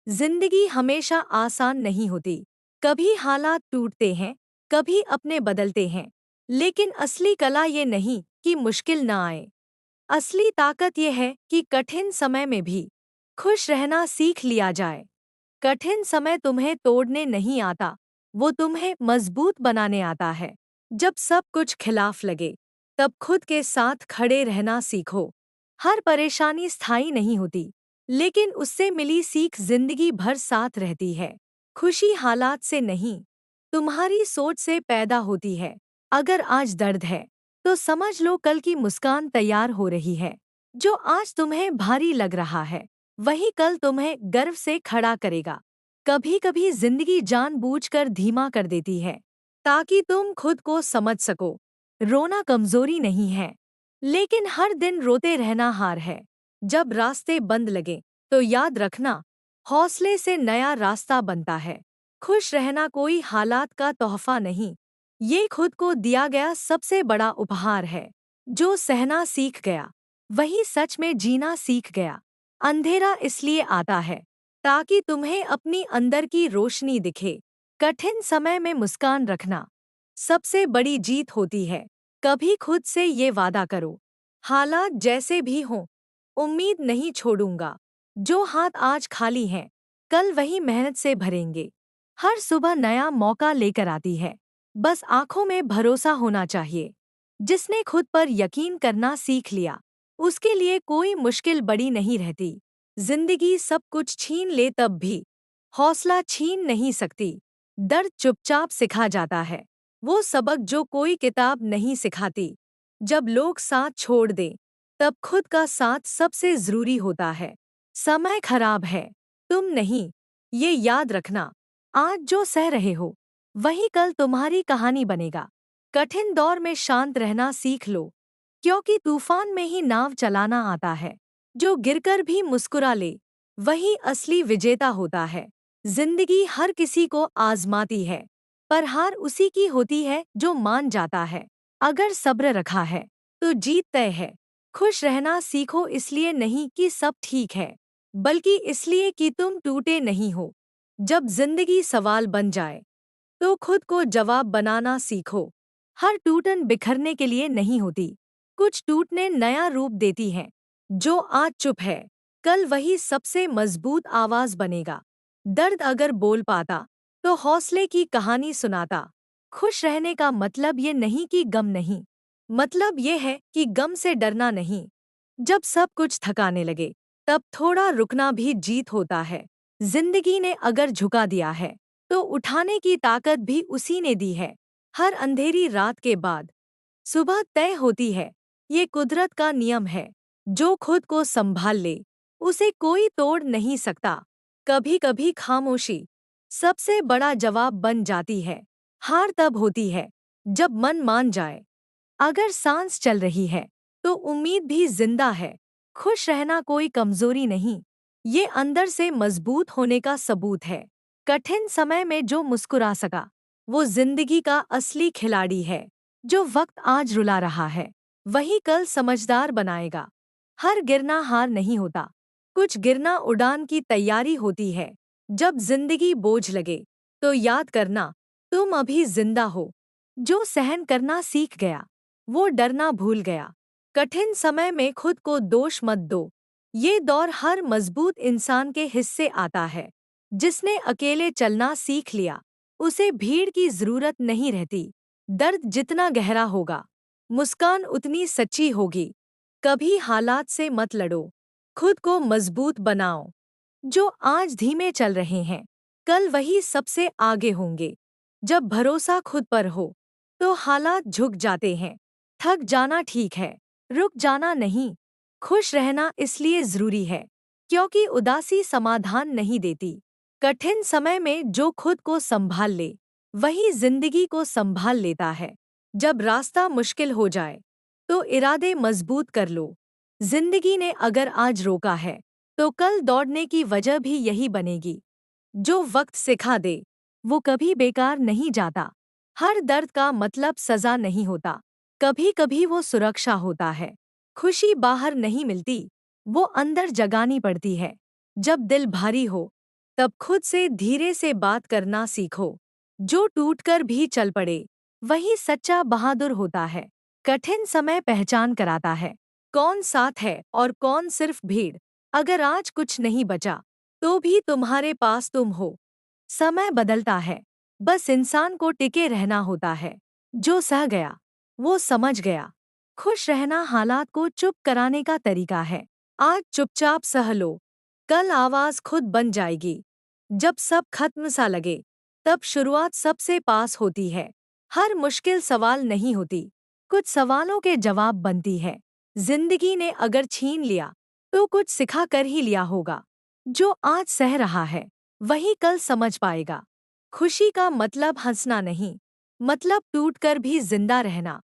जिंदगी हमेशा आसान नहीं होती। कभी हालात टूटते हैं, कभी अपने बदलते हैं। लेकिन असली कला ये नहीं कि मुश्किल न आए। असली ताकत ये है कि कठिन समय में भी खुश रहना सीख लिया जाए। कठिन समय तुम्हें तोड़ने नहीं आता, वो तुम्हें मजबूत बनाने आता है। जब सब कुछ खिलाफ लगे, तब खुद के साथ खड़े रहना सीखो। हर परेशानी स्थायी नहीं होती, लेकिन उससे मिली सीख जिंदगी भर साथ रहती है। खुशी हालात से नहीं, तुम्हारी सोच से पैदा होती है। अगर आज दर्द है, तो समझ लो कल की मुस्कान तैयार हो रही है। जो आज तुम्हें भारी लग रहा है, वही कल तुम्हें गर्व से खड़ा करेगा। कभी कभी जिंदगी जानबूझकर धीमा कर देती है, ताकि तुम खुद को समझ सको। रोना कमजोरी नहीं है, लेकिन हर दिन रोते रहना हार है। जब रास्ते बंद लगे, तो याद रखना, हौसले से नया रास्ता बनता है। खुश रहना कोई हालात का तोहफा नहीं, ये खुद को दिया गया सबसे बड़ा उपहार है। जो सहना सीख गया, वही सच में जीना सीख गया। अंधेरा इसलिए आता है, ताकि तुम्हें अपनी अंदर की रोशनी दिखे। कठिन समय में मुस्कान रखना सबसे बड़ी जीत होती है। कभी खुद से ये वादा करो, हालात जैसे भी हों, उम्मीद नहीं छोड़ूंगा। जो हाथ आज खाली हैं, कल वही मेहनत से भरेंगे। हर सुबह नया मौका लेकर आती है, बस आंखों में भरोसा होना चाहिए। जिसने खुद पर यकीन करना सीख लिया, उसके लिए कोई मुश्किल बड़ी नहीं रहती। जिंदगी सब कुछ छीन ले तब भी हौसला छीन नहीं सकती। दर्द चुपचाप सिखा जाता है, वो सबक जो कोई किताब नहीं सिखाती। जब लोग साथ छोड़ दें, तब खुद का साथ सबसे जरूरी होता है। समय खराब है, तुम नहीं, ये याद रखना। आज जो सह रहे हो, वही कल तुम्हारी कहानी बनेगा। कठिन दौर में शांत रहना सीख लो, क्योंकि तूफान में ही नाव चलाना आता है। जो गिरकर भी मुस्कुरा ले, वही असली विजेता होता है। जिंदगी हर किसी को आजमाती है, पर हार उसी की होती है जो मान जाता है। अगर सब्र रखा है, तो जीत तय है। खुश रहना सीखो इसलिए नहीं कि सब ठीक है, बल्कि इसलिए कि तुम टूटे नहीं हो। जब जिंदगी सवाल बन जाए, तो खुद को जवाब बनाना सीखो। हर टूटन बिखरने के लिए नहीं होती, कुछ टूटने नया रूप देती हैं। जो आज चुप है, कल वही सबसे मजबूत आवाज बनेगा। दर्द अगर बोल पाता, तो हौसले की कहानी सुनाता। खुश रहने का मतलब ये नहीं कि गम नहीं, मतलब ये है कि गम से डरना नहीं। जब सब कुछ थकाने लगे, तब थोड़ा रुकना भी जीत होता है। जिंदगी ने अगर झुका दिया है, तो उठाने की ताकत भी उसी ने दी है। हर अंधेरी रात के बाद सुबह तय होती है, ये कुदरत का नियम है। जो खुद को संभाल ले, उसे कोई तोड़ नहीं सकता। कभी कभी खामोशी सबसे बड़ा जवाब बन जाती है। हार तब होती है, जब मन मान जाए। अगर सांस चल रही है, तो उम्मीद भी जिंदा है। खुश रहना कोई कमजोरी नहीं, ये अंदर से मजबूत होने का सबूत है। कठिन समय में जो मुस्कुरा सका, वो जिंदगी का असली खिलाड़ी है। जो वक्त आज रुला रहा है, वही कल समझदार बनाएगा। हर गिरना हार नहीं होता, कुछ गिरना उड़ान की तैयारी होती है। जब जिंदगी बोझ लगे, तो याद करना, तुम अभी जिंदा हो। जो सहन करना सीख गया, वो डरना भूल गया। कठिन समय में खुद को दोष मत दो, ये दौर हर मजबूत इंसान के हिस्से आता है। जिसने अकेले चलना सीख लिया, उसे भीड़ की जरूरत नहीं रहती। दर्द जितना गहरा होगा, मुस्कान उतनी सच्ची होगी। कभी हालात से मत लड़ो, खुद को मजबूत बनाओ। जो आज धीमे चल रहे हैं, कल वही सबसे आगे होंगे। जब भरोसा खुद पर हो, तो हालात झुक जाते हैं। थक जाना ठीक है, रुक जाना नहीं। खुश रहना इसलिए जरूरी है, क्योंकि उदासी समाधान नहीं देती। कठिन समय में जो खुद को संभाल ले, वही जिंदगी को संभाल लेता है। जब रास्ता मुश्किल हो जाए, तो इरादे मजबूत कर लो। जिंदगी ने अगर आज रोका है, तो कल दौड़ने की वजह भी यही बनेगी। जो वक्त सिखा दे, वो कभी बेकार नहीं जाता। हर दर्द का मतलब सजा नहीं होता, कभी कभी वो सुरक्षा होता है। खुशी बाहर नहीं मिलती, वो अंदर जगानी पड़ती है। जब दिल भारी हो, तब खुद से धीरे से बात करना सीखो। जो टूटकर भी चल पड़े, वही सच्चा बहादुर होता है। कठिन समय पहचान कराता है कौन साथ है और कौन सिर्फ भीड़। अगर आज कुछ नहीं बचा, तो भी तुम्हारे पास तुम हो। समय बदलता है, बस इंसान को टिके रहना होता है। जो सह गया, वो समझ गया। खुश रहना हालात को चुप कराने का तरीका है। आज चुपचाप सह लो, कल आवाज खुद बन जाएगी। जब सब खत्म सा लगे, तब शुरुआत सबसे पास होती है। हर मुश्किल सवाल नहीं होती, कुछ सवालों के जवाब बनती है। जिंदगी ने अगर छीन लिया, तो कुछ सिखा कर ही लिया होगा। जो आज सह रहा है, वही कल समझ पाएगा। खुशी का मतलब हंसना नहीं, मतलब टूटकर भी जिंदा रहना।